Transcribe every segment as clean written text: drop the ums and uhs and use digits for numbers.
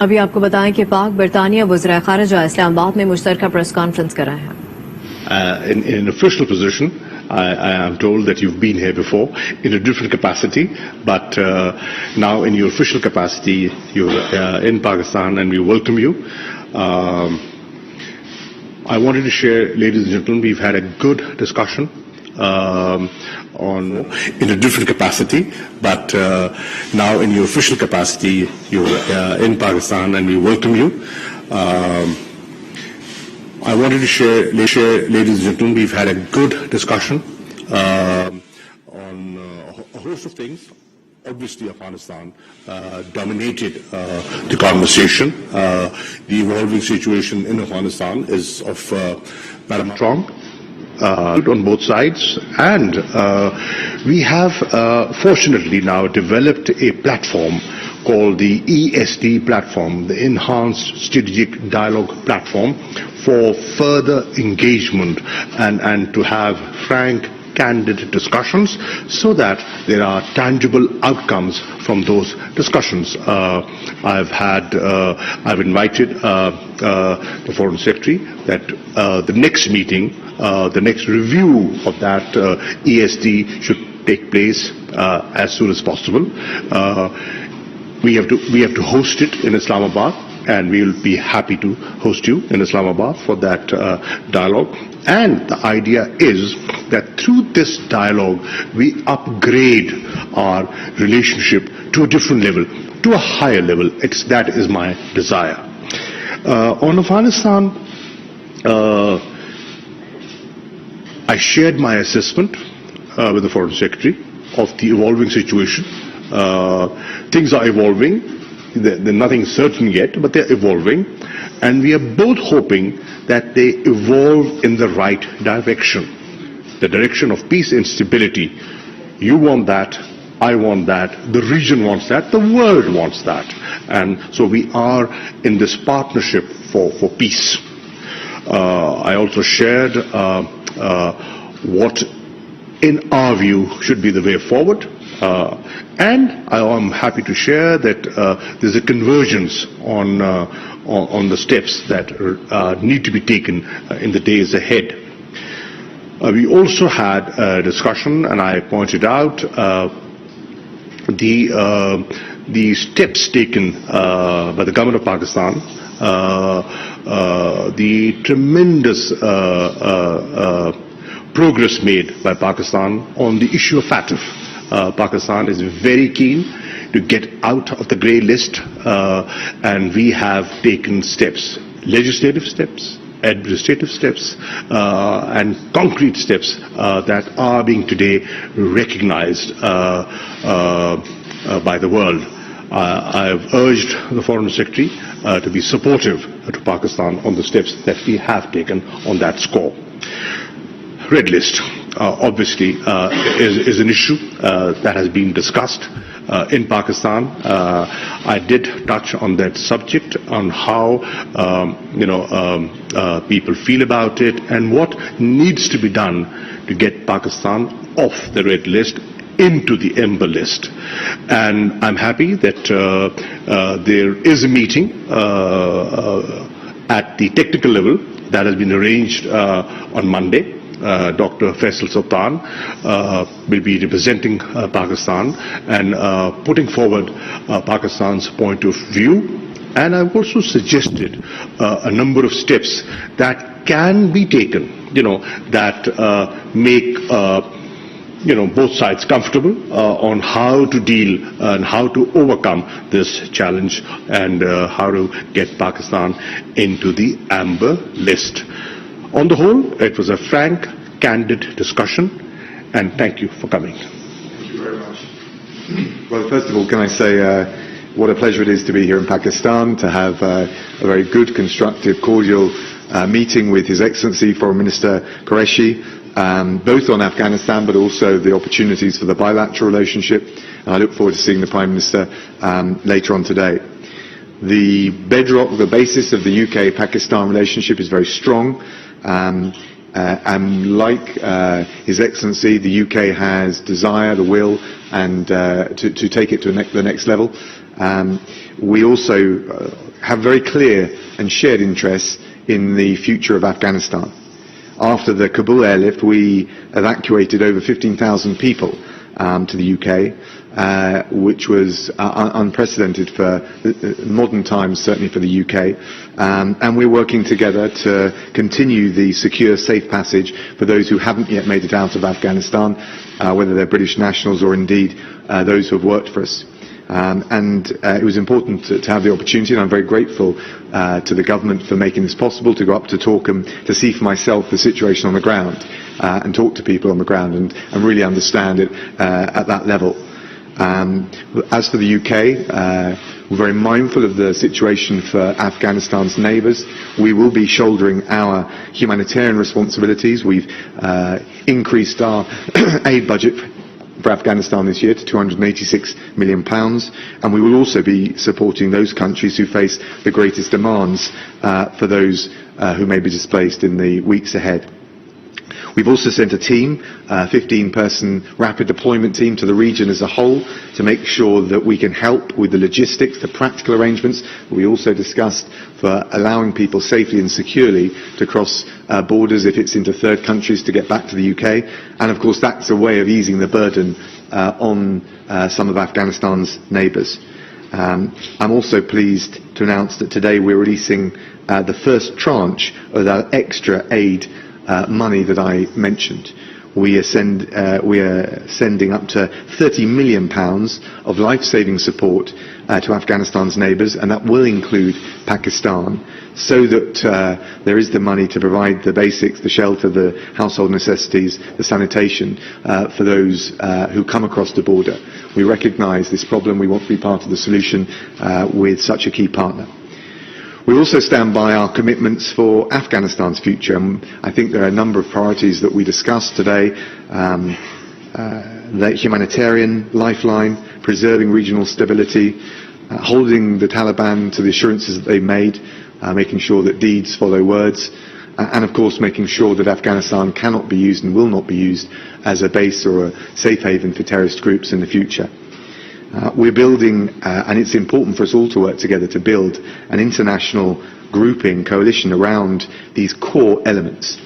अभी आपको बताएं कि पाक बरतानिया वज़ीर ख़ारिजा इस्लामाबाद में मुश्तरका प्रेस कॉन्फ्रेंस कर रहे हैं. In an official position, I am told that you've been here before in a different capacity, but now in your official capacity, you're in Pakistan, and we welcome you. I wanted to share, ladies and gentlemen, we've had a good discussion in a different capacity, but now in your official capacity, you're in Pakistan, and we welcome you. I wanted to share, ladies and gentlemen, we've had a good discussion on a host of things. Obviously, Afghanistan dominated the conversation. The evolving situation in Afghanistan is of paramount strong on both sides, and we have fortunately now developed a platform called the ESD platform, the Enhanced Strategic Dialogue Platform, for further engagement and to have frank, candid discussions so that there are tangible outcomes from those discussions. I've invited the Foreign Secretary that the next meeting, the next review of that ESD should take place as soon as possible. We have to host it in Islamabad, and we will be happy to host you in Islamabad for that dialogue. And the idea is that through this dialogue, we upgrade our relationship to a different level, to a higher level. That is my desire. On Afghanistan, I shared my assessment with the Foreign Secretary of the evolving situation. Things are evolving. They're nothing certain yet, but they're evolving, and we are both hoping that they evolve in the right direction, the direction of peace and stability. You want that, I want that, the region wants that, the world wants that, and so we are in this partnership for peace. I also shared what, in our view, should be the way forward. And I am happy to share that there's a convergence on the steps that need to be taken in the days ahead. We also had a discussion, and I pointed out the steps taken by the government of Pakistan, the tremendous progress made by Pakistan on the issue of FATF. Pakistan is very keen to get out of the grey list, and we have taken steps, legislative steps, administrative steps, and concrete steps that are being today recognized by the world. I have urged the Foreign Secretary to be supportive to Pakistan on the steps that we have taken on that score. Red list, obviously, is an issue that has been discussed in Pakistan. I did touch on that subject, on how people feel about it and what needs to be done to get Pakistan off the red list into the amber list. And I'm happy that there is a meeting at the technical level that has been arranged on Monday. Dr. Faisal Sultan will be representing Pakistan and putting forward Pakistan's point of view. And I've also suggested a number of steps that can be taken, that make both sides comfortable on how to deal and how to overcome this challenge and how to get Pakistan into the amber list. On the whole, it was a frank, candid discussion, and thank you for coming. Thank you very much. Well, first of all, can I say what a pleasure it is to be here in Pakistan, to have a very good, constructive, cordial meeting with His Excellency Foreign Minister Qureshi, both on Afghanistan but also the opportunities for the bilateral relationship. And I look forward to seeing the Prime Minister later on today. The bedrock, the basis of the UK-Pakistan relationship is very strong. And like His Excellency, the UK has desire, the will, and to take it to the next level. We also have very clear and shared interests in the future of Afghanistan. After the Kabul airlift, we evacuated over 15,000 people to the UK, which was unprecedented for modern times, certainly for the UK. And we're working together to continue the secure, safe passage for those who haven't yet made it out of Afghanistan, whether they're British nationals or indeed those who have worked for us. It was important to have the opportunity, and I'm very grateful to the government for making this possible, to go up to Torkham, to see for myself the situation on the ground and talk to people on the ground and really understand it at that level. As for the UK, we're very mindful of the situation for Afghanistan's neighbours. We will be shouldering our humanitarian responsibilities. We've increased our aid budget for Afghanistan this year to £286 million, and we will also be supporting those countries who face the greatest demands for those who may be displaced in the weeks ahead. We've also sent a team, a 15-person rapid deployment team, to the region as a whole to make sure that we can help with the logistics, the practical arrangements we also discussed for allowing people safely and securely to cross borders if it's into third countries to get back to the UK. And of course that's a way of easing the burden on some of Afghanistan's neighbours. I'm also pleased to announce that today we're releasing the first tranche of that extra aid money that I mentioned. We are sending up to £30 million of life-saving support to Afghanistan's neighbours, and that will include Pakistan, so that there is the money to provide the basics, the shelter, the household necessities, the sanitation for those who come across the border. We recognise this problem. We want to be part of the solution with such a key partner. We also stand by our commitments for Afghanistan's future. I think there are a number of priorities that we discussed today. The humanitarian lifeline, preserving regional stability, holding the Taliban to the assurances that they've made, making sure that deeds follow words, and of course making sure that Afghanistan cannot be used and will not be used as a base or a safe haven for terrorist groups in the future. We're building, and it's important for us all to work together to build an international grouping, coalition around these core elements,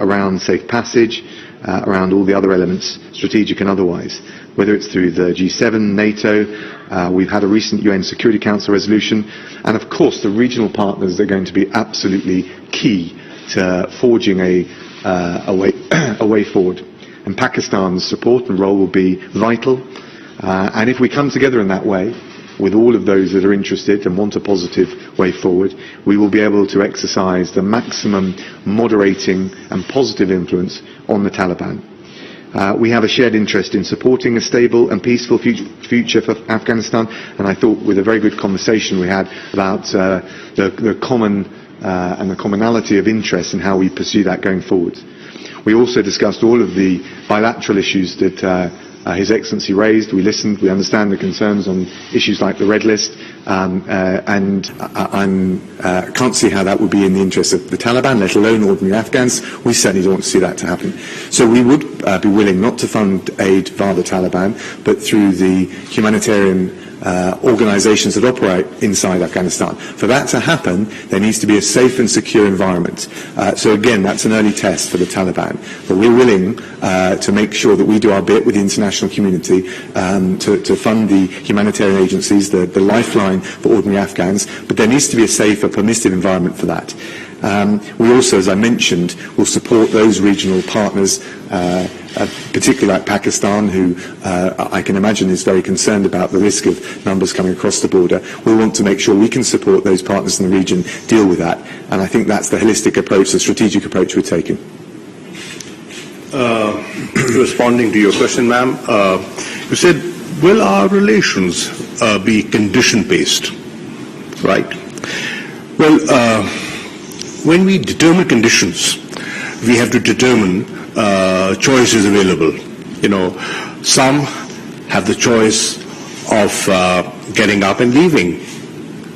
around safe passage, around all the other elements, strategic and otherwise, whether it's through the G7, NATO, we've had a recent UN Security Council resolution, and of course the regional partners are going to be absolutely key to forging a way forward. And Pakistan's support and role will be vital. And if we come together in that way, with all of those that are interested and want a positive way forward, we will be able to exercise the maximum moderating and positive influence on the Taliban. We have a shared interest in supporting a stable and peaceful future for Afghanistan, and I thought with a very good conversation we had about the common and the commonality of interest and how we pursue that going forward. We also discussed all of the bilateral issues that His Excellency raised. We listened, we understand the concerns on issues like the Red List, and I can't see how that would be in the interest of the Taliban, let alone ordinary Afghans. We certainly don't want to see that to happen. So we would be willing not to fund aid via the Taliban, but through the humanitarian organisations that operate inside Afghanistan. For that to happen, there needs to be a safe and secure environment. So again, that's an early test for the Taliban. But we're willing to make sure that we do our bit with the international community to fund the humanitarian agencies, the lifeline for ordinary Afghans. But there needs to be a safe, a permissive environment for that. We also, as I mentioned, will support those regional partners, particularly like Pakistan, who I can imagine is very concerned about the risk of numbers coming across the border. We want to make sure we can support those partners in the region deal with that. And I think that's the holistic approach, the strategic approach we're taking. Responding to your question, ma'am, you said, will our relations be condition-based? Right. Well, when we determine conditions, we have to determine choices available. You know, some have the choice of getting up and leaving.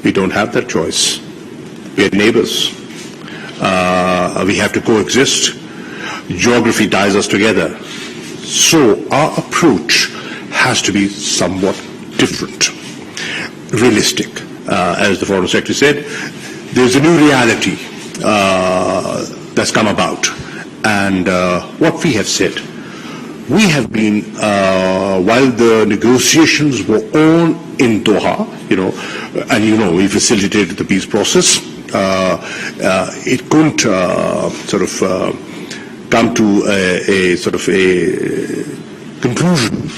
We don't have that choice. We are neighbors. We have to coexist. Geography ties us together. So our approach has to be somewhat different. realistic. As the Foreign Secretary said, there's a new reality that's come about. And what we have said, we have been, while the negotiations were on in Doha, and we facilitated the peace process, it couldn't sort of come to a sort of a conclusion.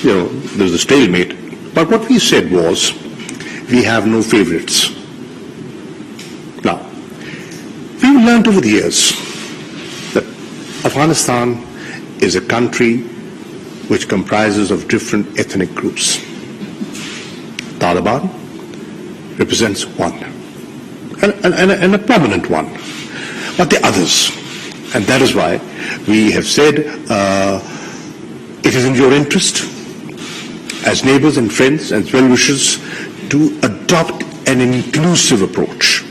There's a stalemate. But what we said was, we have no favorites. Now, we've learned over the years that Afghanistan is a country which comprises of different ethnic groups. Taliban represents one, and a prominent one, but the others. And that is why we have said it is in your interest, as neighbors and friends and well-wishers, to adopt an inclusive approach.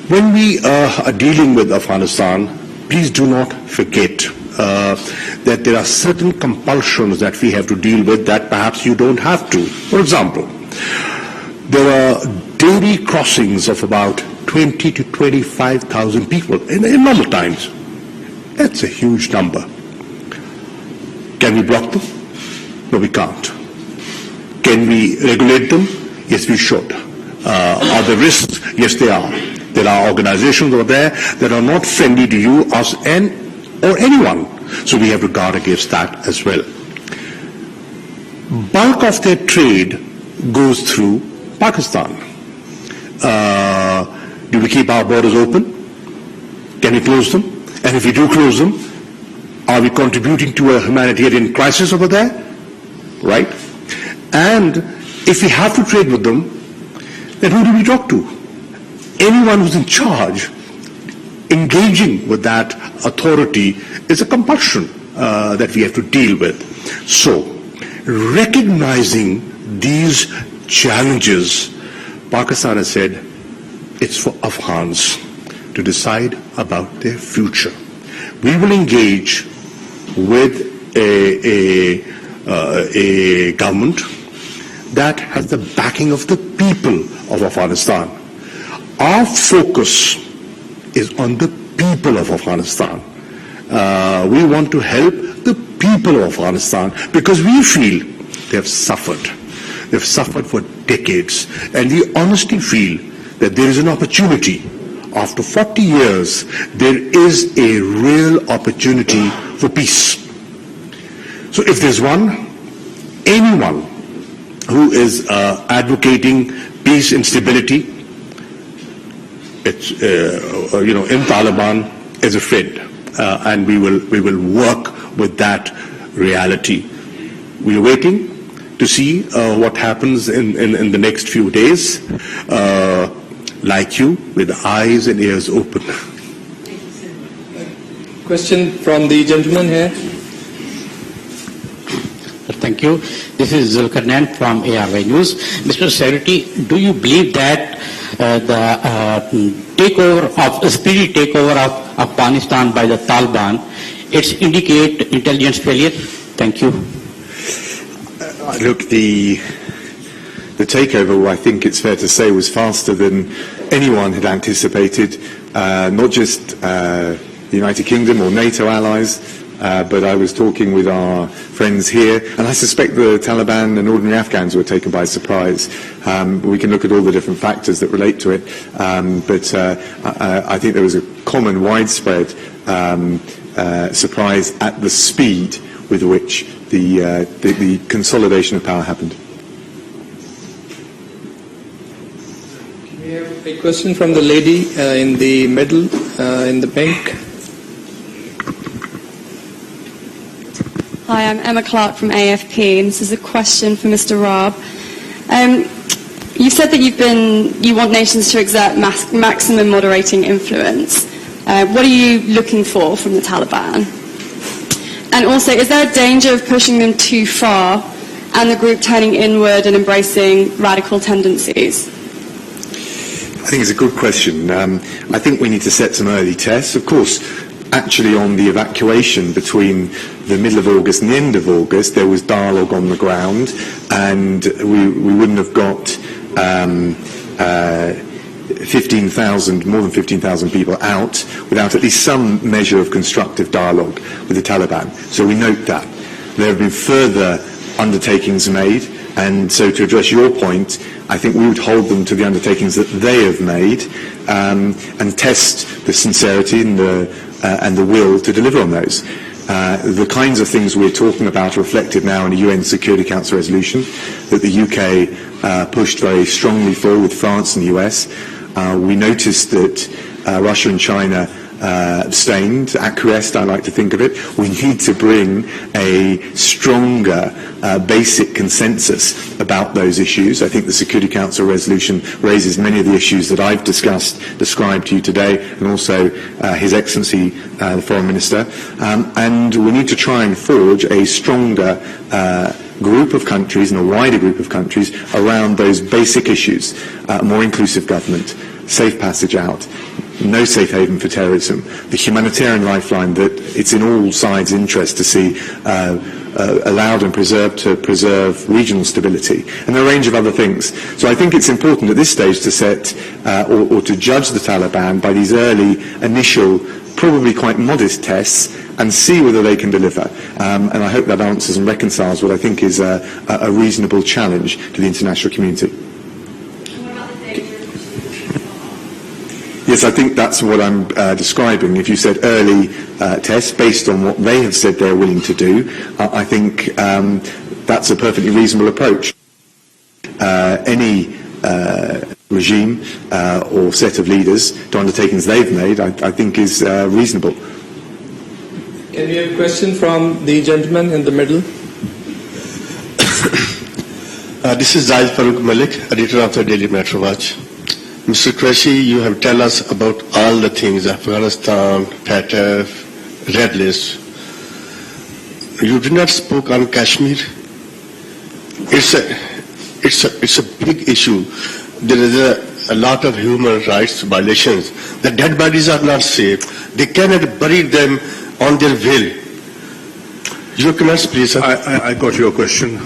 When we are dealing with Afghanistan, please do not forget that there are certain compulsions that we have to deal with that perhaps you don't have to. For example, there are daily crossings of about 20 to 25,000 people in normal times. That's a huge number. Can we block them? No, we can't. Can we regulate them? Yes, we should. Are there risks? Yes, they are. There are organizations over there that are not friendly to you, us, or anyone. So we have to guard against that as well. Bulk of their trade goes through Pakistan. Do we keep our borders open? Can we close them? And if we do close them, are we contributing to a humanitarian crisis over there? Right? And if we have to trade with them, then who do we talk to? Anyone who's in charge. Engaging with that authority is a compulsion that we have to deal with. So, recognizing these challenges, Pakistan has said it's for Afghans to decide about their future. We will engage with a government that has the backing of the people of Afghanistan. Our focus is on the people of Afghanistan. We want to help the people of Afghanistan because we feel they have suffered. They've suffered for decades. And we honestly feel that there is an opportunity. After 40 years, there is a real opportunity for peace. So if there's anyone who is advocating peace and stability, it's in Taliban is a friend, and we will work with that reality. We are waiting to see what happens in the next few days. Like you, with eyes and ears open. Question from the gentleman here. Thank you. This is Zulkarnain from ARY News. Mr. Secretary, do you believe that the speedy takeover of Afghanistan by the Taliban, it's indicate intelligence failure? Thank you. Look, the takeover, I think it's fair to say, was faster than anyone had anticipated, not just the United Kingdom or NATO allies, but I was talking with our friends here, and I suspect the Taliban and ordinary Afghans were taken by surprise. We can look at all the different factors that relate to it, but I think there was a common, widespread surprise at the speed with which the consolidation of power happened. We have a question from the lady in the middle, in the pink. Hi, I'm Emma Clark from AFP, and this is a question for Mr. Raab. You said that you want nations to exert maximum moderating influence. What are you looking for from the Taliban? And also, is there a danger of pushing them too far and the group turning inward and embracing radical tendencies? I think it's a good question. I think we need to set some early tests. Of course, actually on the evacuation between the middle of August and the end of August, there was dialogue on the ground, and we wouldn't have got 15,000, more than 15,000 people out without at least some measure of constructive dialogue with the Taliban. So we note that. There have been further undertakings made, and so to address your point, I think we would hold them to the undertakings that they have made, and test the sincerity and the will to deliver on those. The kinds of things we're talking about are reflected now in a UN Security Council resolution that the UK pushed very strongly for with France and the US. We noticed that Russia and China abstained, acquiesced, I like to think of it. We need to bring a stronger basic consensus about those issues. I think the Security Council resolution raises many of the issues that I've described to you today, and also His Excellency, the Foreign Minister. And we need to try and forge a stronger group of countries and a wider group of countries around those basic issues. More inclusive government, safe passage out, no safe haven for terrorism, the humanitarian lifeline that it's in all sides' interest to see allowed and preserved to preserve regional stability, and a range of other things. So I think it's important at this stage to set or to judge the Taliban by these early, initial, probably quite modest tests, and see whether they can deliver. And I hope that answers and reconciles what I think is a reasonable challenge to the international community. Yes, I think that's what I'm describing. If you said early tests based on what they have said they're willing to do, I think that's a perfectly reasonable approach. Any regime or set of leaders to undertakings they've made, I think is reasonable. Can we have a question from the gentleman in the middle? This is Zaid Farooq Malik, editor of the Daily Metro Watch. Mr. Qureshi, you have tell us about all the things, Afghanistan, FATF, Red List. You did not speak on Kashmir. It's a big issue. There is a lot of human rights violations. The dead bodies are not safe. They cannot bury them on their will. Your comments, please, sir. I got your question.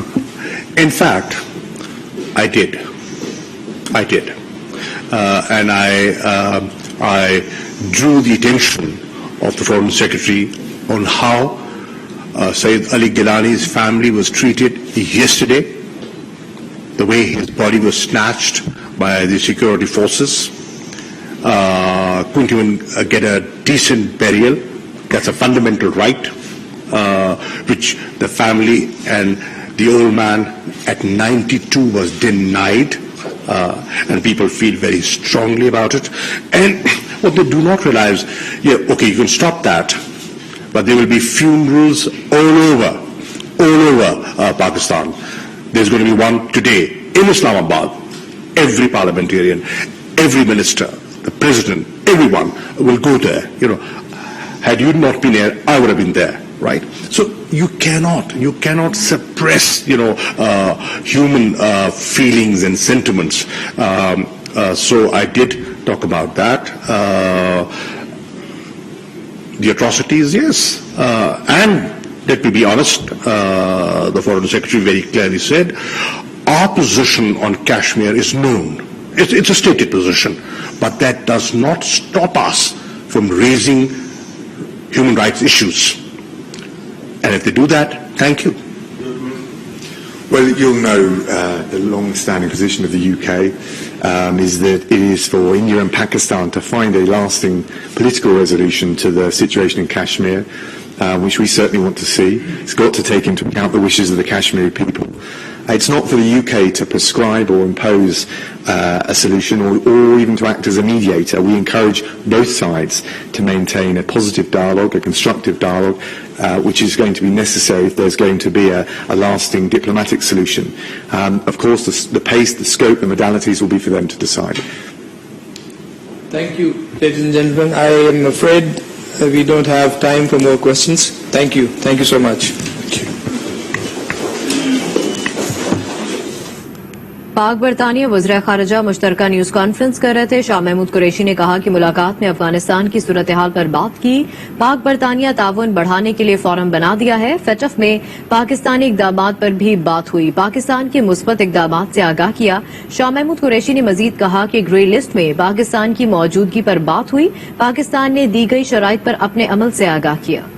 In fact, I did. And I drew the attention of the Foreign Secretary on how Sayyid Ali Gilani's family was treated yesterday, the way his body was snatched by the security forces, couldn't even get a decent burial. That's a fundamental right, which the family and the old man at 92 was denied. And people feel very strongly about it. And what they do not realize, okay, you can stop that, but there will be funerals all over Pakistan. There's going to be one today in Islamabad. Every parliamentarian, every minister, the president, everyone will go there. Had you not been there, I would have been there, right? So you cannot suppress, human feelings and sentiments. So I did talk about that. The atrocities, yes. And let me be honest, the Foreign Secretary very clearly said, our position on Kashmir is known. It's a stated position. But that does not stop us from raising human rights issues. And if they do that, thank you. Well, you'll know the long-standing position of the UK is that it is for India and Pakistan to find a lasting political resolution to the situation in Kashmir, which we certainly want to see. It's got to take into account the wishes of the Kashmiri people. It's not for the UK to prescribe or impose a solution or even to act as a mediator. We encourage both sides to maintain a positive dialogue, a constructive dialogue, which is going to be necessary if there's going to be a lasting diplomatic solution. Of course, the pace, the scope, the modalities will be for them to decide. Thank you, ladies and gentlemen. I am afraid we don't have time for more questions. Thank you. Thank you so much. Thank you. पाक बरतानिया वज़ीर ख़ारिजा मुश्तरका news conference कर रहे थे। शाह महमूद कुरैशी ने कहा कि मुलाकात में अफगानिस्तान की सूरत हाल पर बात की। पाक बरतानिया ताउन बढ़ाने के लिए फोरम बना दिया है। फेटफ में पाकिस्तानी इक़दामात पर भी बात हुई। पाकिस्तान के मुस्बत इक़दामात से आगाह किया। शाह महमूद कुरैशी ने मजीद कहा कि ग्रे लिस्ट में पाकिस्तान की मौजूदगी पर बात हुई। पाकिस्तान ने दी गई शराइत पर अपने अमल से आगाह किया।